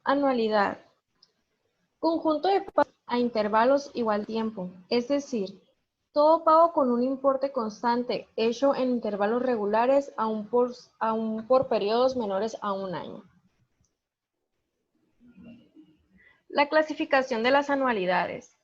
Anualidad. Conjunto de pagos a intervalos igual tiempo, es decir, todo pago con un importe constante hecho en intervalos regulares aún por periodos menores a un año. La clasificación de las anualidades.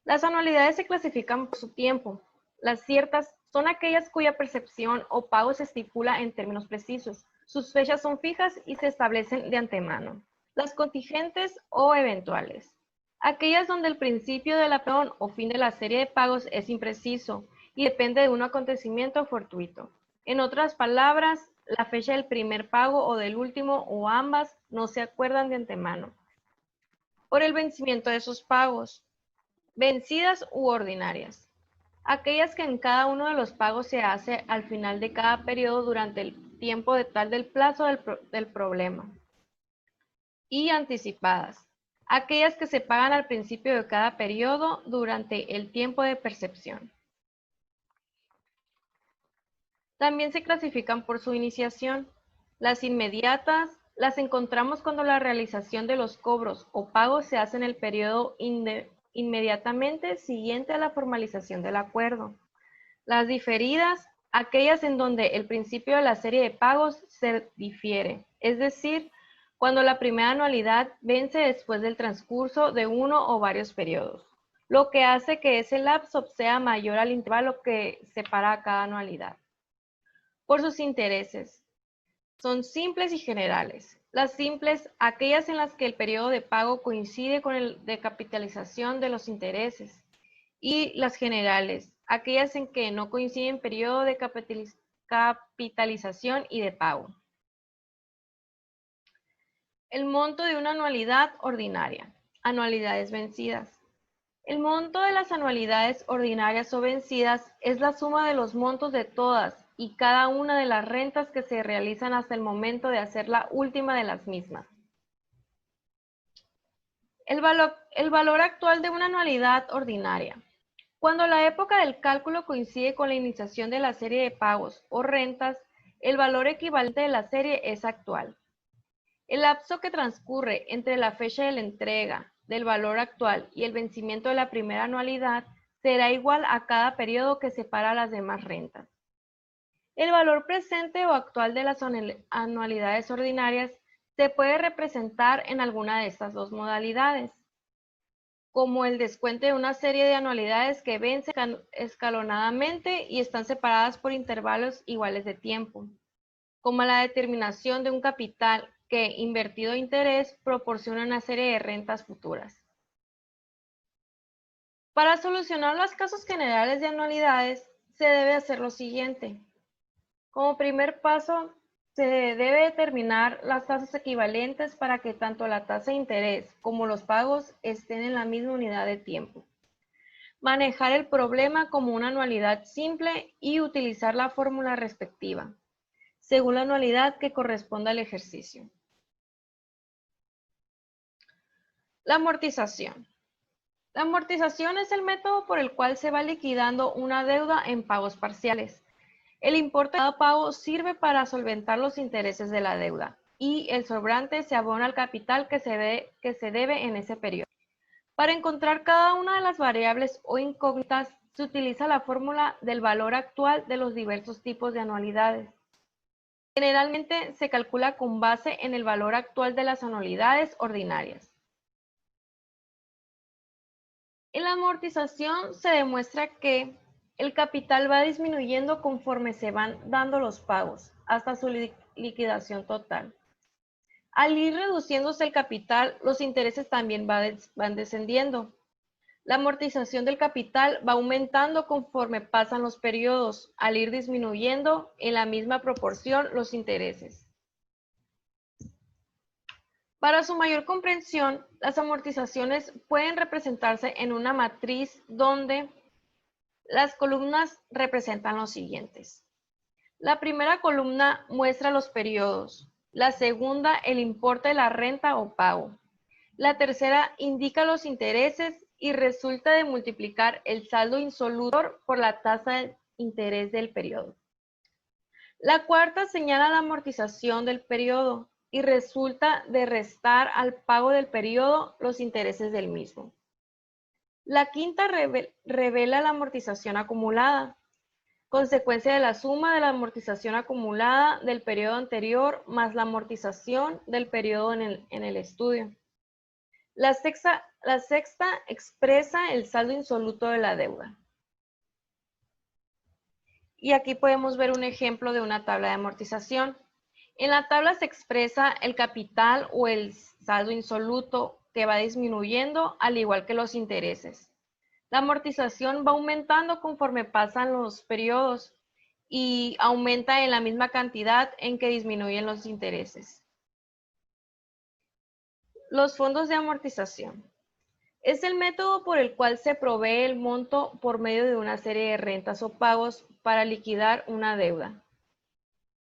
Las anualidades se clasifican por su tiempo. Las ciertas son aquellas cuya percepción o pago se estipula en términos precisos. Sus fechas son fijas y se establecen de antemano. Las contingentes o eventuales. Aquellas donde el principio de la perdón o fin de la serie de pagos es impreciso y depende de un acontecimiento fortuito. En otras palabras, la fecha del primer pago o del último o ambas no se acuerdan de antemano. Por el vencimiento de sus pagos. Vencidas u ordinarias. Aquellas que en cada uno de los pagos se hace al final de cada periodo durante el tiempo tal del plazo del problema. Y anticipadas. Aquellas que se pagan al principio de cada periodo durante el tiempo de percepción. También se clasifican por su iniciación. Las inmediatas las encontramos cuando la realización de los cobros o pagos se hace en el periodo inmediatamente siguiente a la formalización del acuerdo. Las diferidas, aquellas en donde el principio de la serie de pagos se difiere, es decir, cuando la primera anualidad vence después del transcurso de uno o varios periodos, lo que hace que ese lapso sea mayor al intervalo que separa a cada anualidad. Por sus intereses. Son simples y generales. Las simples, aquellas en las que el periodo de pago coincide con el de capitalización de los intereses. Y las generales, aquellas en que no coinciden periodo de capitalización y de pago. El monto de una anualidad ordinaria. Anualidades vencidas. El monto de las anualidades ordinarias o vencidas es la suma de los montos de todas y cada una de las rentas que se realizan hasta el momento de hacer la última de las mismas. El valor actual de una anualidad ordinaria. Cuando la época del cálculo coincide con la iniciación de la serie de pagos o rentas, el valor equivalente de la serie es actual. El lapso que transcurre entre la fecha de la entrega del valor actual y el vencimiento de la primera anualidad será igual a cada periodo que separa las demás rentas. El valor presente o actual de las anualidades ordinarias se puede representar en alguna de estas dos modalidades, como el descuento de una serie de anualidades que vencen escalonadamente y están separadas por intervalos iguales de tiempo, como la determinación de un capital que, invertido interés, proporciona una serie de rentas futuras. Para solucionar los casos generales de anualidades, se debe hacer lo siguiente. Como primer paso, se debe determinar las tasas equivalentes para que tanto la tasa de interés como los pagos estén en la misma unidad de tiempo. Manejar el problema como una anualidad simple y utilizar la fórmula respectiva, según la anualidad que corresponda al ejercicio. La amortización. La amortización es el método por el cual se va liquidando una deuda en pagos parciales. El importe de cada pago sirve para solventar los intereses de la deuda y el sobrante se abona al capital que se debe en ese periodo. Para encontrar cada una de las variables o incógnitas, se utiliza la fórmula del valor actual de los diversos tipos de anualidades. Generalmente se calcula con base en el valor actual de las anualidades ordinarias. En la amortización se demuestra que el capital va disminuyendo conforme se van dando los pagos, hasta su liquidación total. Al ir reduciéndose el capital, los intereses también van descendiendo. La amortización del capital va aumentando conforme pasan los periodos, al ir disminuyendo en la misma proporción los intereses. Para su mayor comprensión, las amortizaciones pueden representarse en una matriz donde las columnas representan los siguientes. La primera columna muestra los periodos, la segunda el importe de la renta o pago, la tercera indica los intereses y resulta de multiplicar el saldo insolutor por la tasa de interés del periodo. La cuarta señala la amortización del periodo y resulta de restar al pago del periodo los intereses del mismo. La quinta revela la amortización acumulada, consecuencia de la suma de la amortización acumulada del periodo anterior más la amortización del periodo en el estudio. La sexta expresa el saldo insoluto de la deuda. Y aquí podemos ver un ejemplo de una tabla de amortización. En la tabla se expresa el capital o el saldo insoluto que va disminuyendo al igual que los intereses. La amortización va aumentando conforme pasan los periodos y aumenta en la misma cantidad en que disminuyen los intereses. Los fondos de amortización. Es el método por el cual se provee el monto por medio de una serie de rentas o pagos para liquidar una deuda.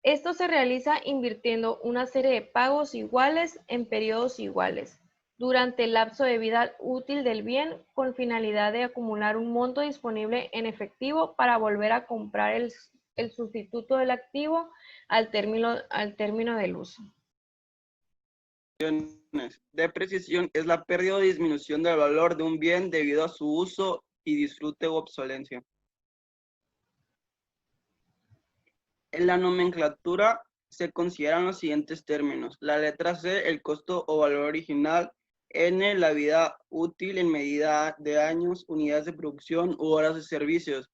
Esto se realiza invirtiendo una serie de pagos iguales en periodos iguales durante el lapso de vida útil del bien con finalidad de acumular un monto disponible en efectivo para volver a comprar el sustituto del activo al término del uso. Depreciación es la pérdida o disminución del valor de un bien debido a su uso y disfrute u obsolencia. En la nomenclatura se consideran los siguientes términos. La letra C, el costo o valor original. N, la vida útil en medida de años, unidades de producción u horas de servicios.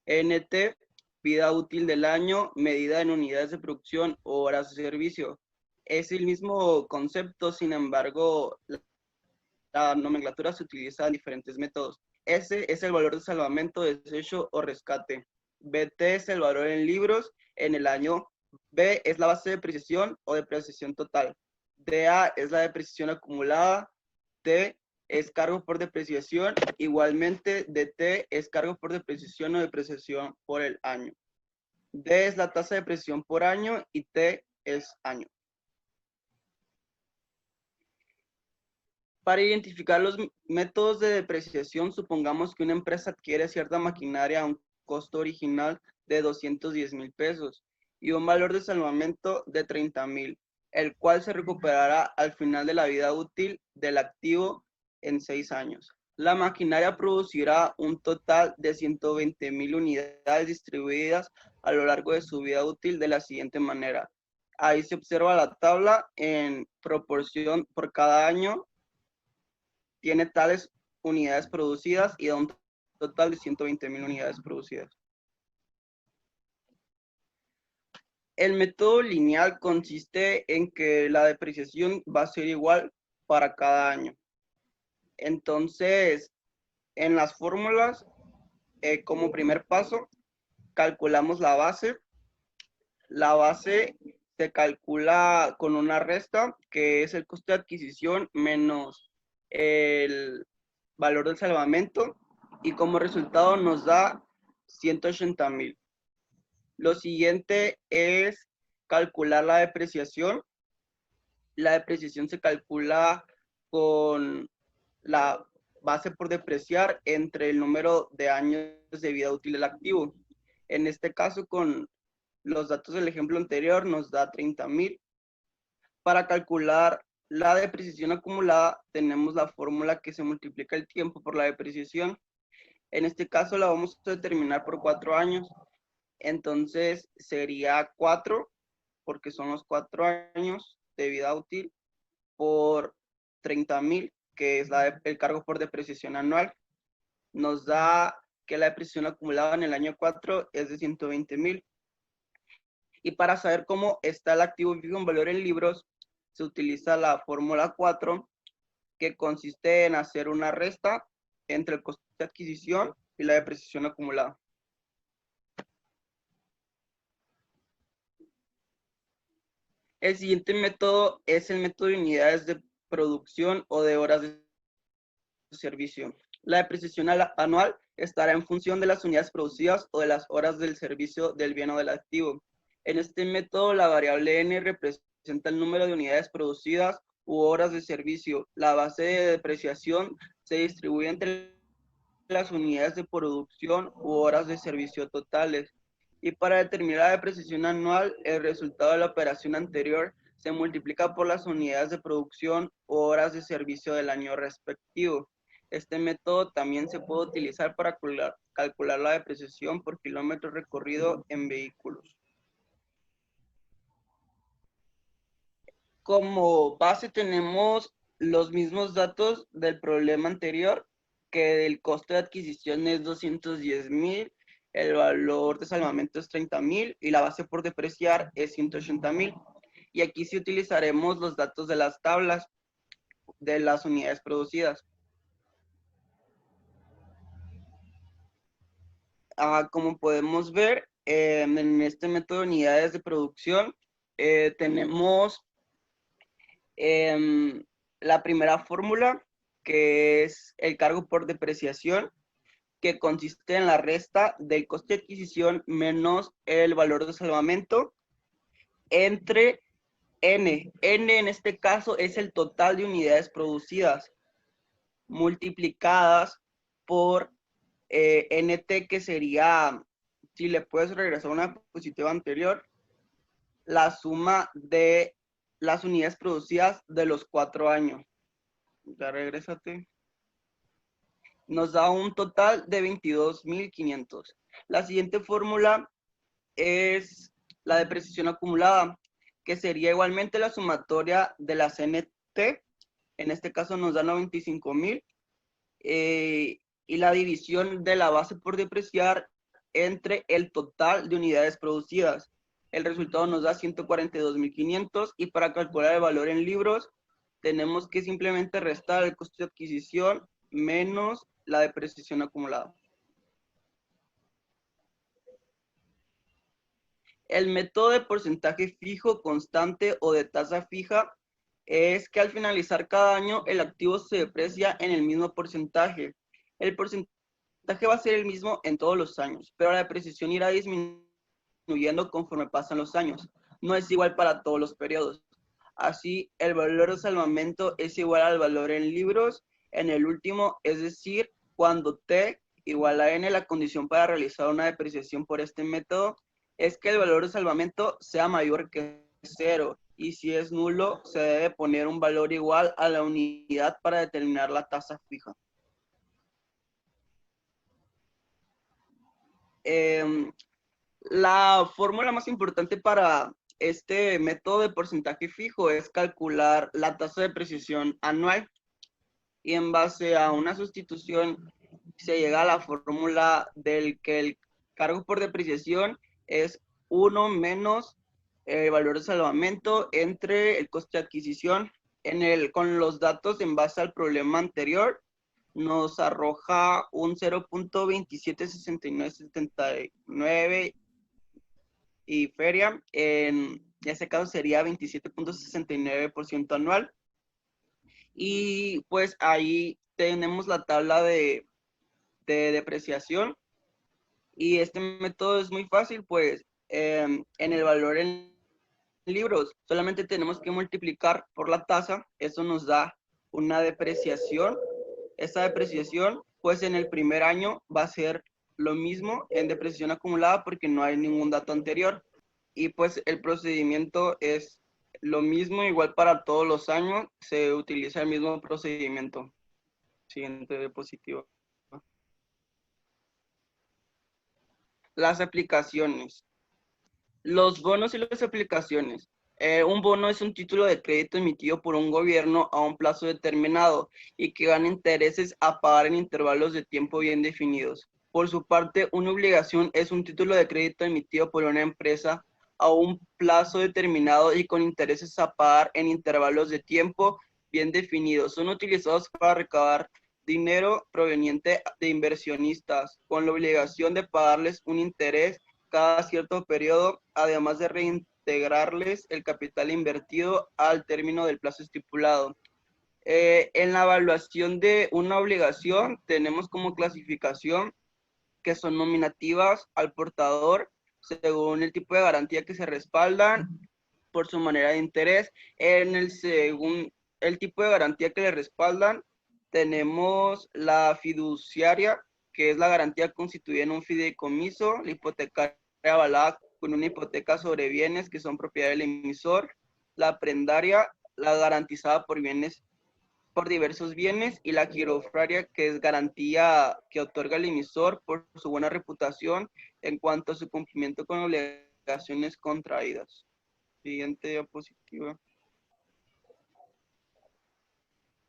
NT, vida útil del año, medida en unidades de producción u horas de servicio. Es el mismo concepto, sin embargo, la nomenclatura se utiliza en diferentes métodos. S es el valor de salvamento, desecho o rescate. BT es el valor en libros en el año. B es la base de depreciación o depreciación total. DA es la depreciación acumulada. T es cargo por depreciación. Igualmente, DT es cargo por depreciación o depreciación por el año. D es la tasa de depreciación por año y T es año. Para identificar los métodos de depreciación, supongamos que una empresa adquiere cierta maquinaria a un costo original de 210,000 pesos y un valor de salvamento de 30,000, el cual se recuperará al final de la vida útil del activo en 6 años. La maquinaria producirá un total de 120,000 unidades distribuidas a lo largo de su vida útil de la siguiente manera. Ahí se observa la tabla en proporción por cada año. Tiene tales unidades producidas y da un total de 120,000 unidades producidas. El método lineal consiste en que la depreciación va a ser igual para cada año. Entonces, en las fórmulas, como primer paso, calculamos la base. La base se calcula con una resta, que es el coste de adquisición menos el valor del salvamento, y como resultado nos da 180,000. Lo siguiente es calcular la depreciación. La depreciación se calcula con la base por depreciar entre el número de años de vida útil del activo. En este caso, con los datos del ejemplo anterior, nos da 30,000. Para calcular la depreciación acumulada, tenemos la fórmula que se multiplica el tiempo por la depreciación. En este caso la vamos a determinar por 4 años. Entonces sería 4, porque son los 4 años de vida útil, por 30,000, que es el cargo por depreciación anual. Nos da que la depreciación acumulada en el año 4 es de 120,000. Y para saber cómo está el activo fijo en valor en libros, se utiliza la fórmula 4, que consiste en hacer una resta entre el coste de adquisición y la depreciación acumulada. El siguiente método es el método de unidades de producción o de horas de servicio. La depreciación anual estará en función de las unidades producidas o de las horas del servicio del bien o del activo. En este método, la variable n representa el número de unidades producidas u horas de servicio. La base de depreciación se distribuye entre las unidades de producción u horas de servicio totales. Y para determinar la depreciación anual, el resultado de la operación anterior se multiplica por las unidades de producción o horas de servicio del año respectivo. Este método también se puede utilizar para calcular la depreciación por kilómetro recorrido en vehículos. Como base tenemos los mismos datos del problema anterior, que el costo de adquisición es 210,000, el valor de salvamento es 30,000 y la base por depreciar es 180,000. Y aquí sí utilizaremos los datos de las tablas de las unidades producidas. Como podemos ver, en este método de unidades de producción tenemos la primera fórmula, que es el cargo por depreciación, que consiste en la resta del coste de adquisición menos el valor de salvamento entre N. N en este caso es el total de unidades producidas multiplicadas por NT, que sería, si le puedes regresar a una diapositiva anterior, la suma de las unidades producidas de los 4 años. Ya regrésate. Nos da un total de 22,500. La siguiente fórmula es la depreciación acumulada, que sería igualmente la sumatoria de las NT. En este caso nos da 95,000. Y la división de la base por depreciar entre el total de unidades producidas. El resultado nos da 142,500 y para calcular el valor en libros tenemos que simplemente restar el costo de adquisición menos la depreciación acumulada. El método de porcentaje fijo, constante o de tasa fija es que al finalizar cada año el activo se deprecia en el mismo porcentaje. El porcentaje va a ser el mismo en todos los años, pero la depreciación irá disminuyendo conforme pasan los años. No es igual para todos los periodos. Así, el valor de salvamento es igual al valor en libros en el último, es decir, cuando T igual a N, la condición para realizar una depreciación por este método es que el valor de salvamento sea mayor que 0, y si es nulo, se debe poner un valor igual a la unidad para determinar la tasa fija. La fórmula más importante para este método de porcentaje fijo es calcular la tasa de depreciación anual, y en base a una sustitución se llega a la fórmula del que el cargo por depreciación es 1 menos el valor de salvamento entre el coste de adquisición. Con los datos en base al problema anterior, nos arroja un 0.276979 y feria. En ese caso sería 27.69% anual. Y pues ahí tenemos la tabla de depreciación. Y este método es muy fácil, pues en el valor en libros solamente tenemos que multiplicar por la tasa. Eso nos da una depreciación. Esta depreciación, pues en el primer año va a ser lo mismo en depreciación acumulada porque no hay ningún dato anterior. Y pues el procedimiento es lo mismo, igual para todos los años, se utiliza el mismo procedimiento. Siguiente diapositiva. Las aplicaciones. Los bonos y las aplicaciones. Un bono es un título de crédito emitido por un gobierno a un plazo determinado y que gana intereses a pagar en intervalos de tiempo bien definidos. Por su parte, una obligación es un título de crédito emitido por una empresa a un plazo determinado y con intereses a pagar en intervalos de tiempo bien definidos. Son utilizados para recabar dinero proveniente de inversionistas, con la obligación de pagarles un interés cada cierto periodo, además de reintegrarles el capital invertido al término del plazo estipulado. En la evaluación de una obligación tenemos como clasificación que son nominativas al portador según el tipo de garantía que se respaldan por su manera de interés. Según el tipo de garantía que le respaldan, tenemos la fiduciaria, que es la garantía constituida en un fideicomiso, la hipotecaria avalada con una hipoteca sobre bienes que son propiedad del emisor, la prendaria, la garantizada por bienes, por diversos bienes, y la quirofraria, que es garantía que otorga el emisor por su buena reputación en cuanto a su cumplimiento con obligaciones contraídas. Siguiente diapositiva.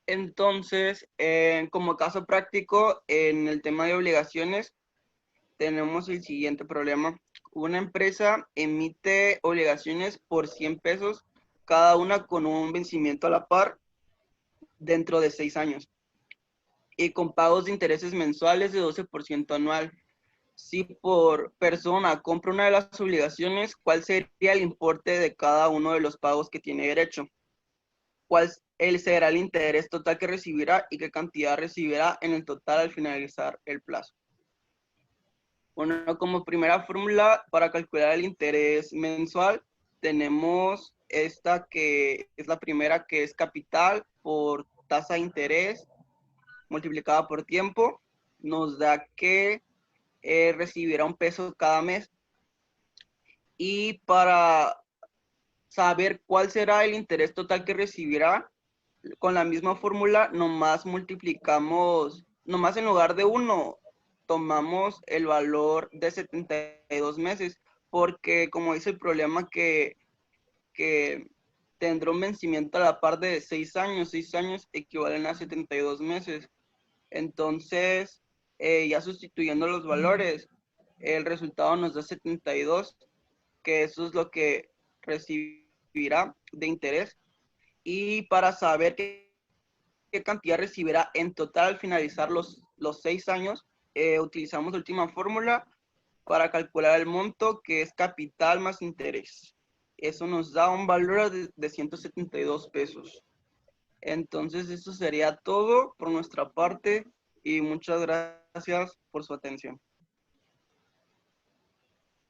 Entonces, como caso práctico, en el tema de obligaciones, tenemos el siguiente problema. Una empresa emite obligaciones por 100 pesos, cada una con un vencimiento a la par dentro de 6 años y con pagos de intereses mensuales de 12% anual. Si por persona compra una de las obligaciones, ¿cuál sería el importe de cada uno de los pagos que tiene derecho? ¿Cuál será el interés total que recibirá y qué cantidad recibirá en el total al finalizar el plazo? Bueno, como primera fórmula para calcular el interés mensual, tenemos esta que es la primera, que es capital por tasa de interés multiplicada por tiempo. Nos da que recibirá 1 peso cada mes. Y para saber cuál será el interés total que recibirá, con la misma fórmula, nomás multiplicamos, nomás en lugar de 1, tomamos el valor de 72 meses, porque como dice el problema que tendrá un vencimiento a la par de 6 años, 6 años equivalen a 72 meses. Entonces, ya sustituyendo los valores, el resultado nos da 72, que eso es lo que recibirá de interés. Y para saber qué cantidad recibirá en total al finalizar los 6 años, utilizamos la última fórmula para calcular el monto, que es capital más interés. Eso nos da un valor de 172 pesos. Entonces, eso sería todo por nuestra parte y muchas gracias por su atención.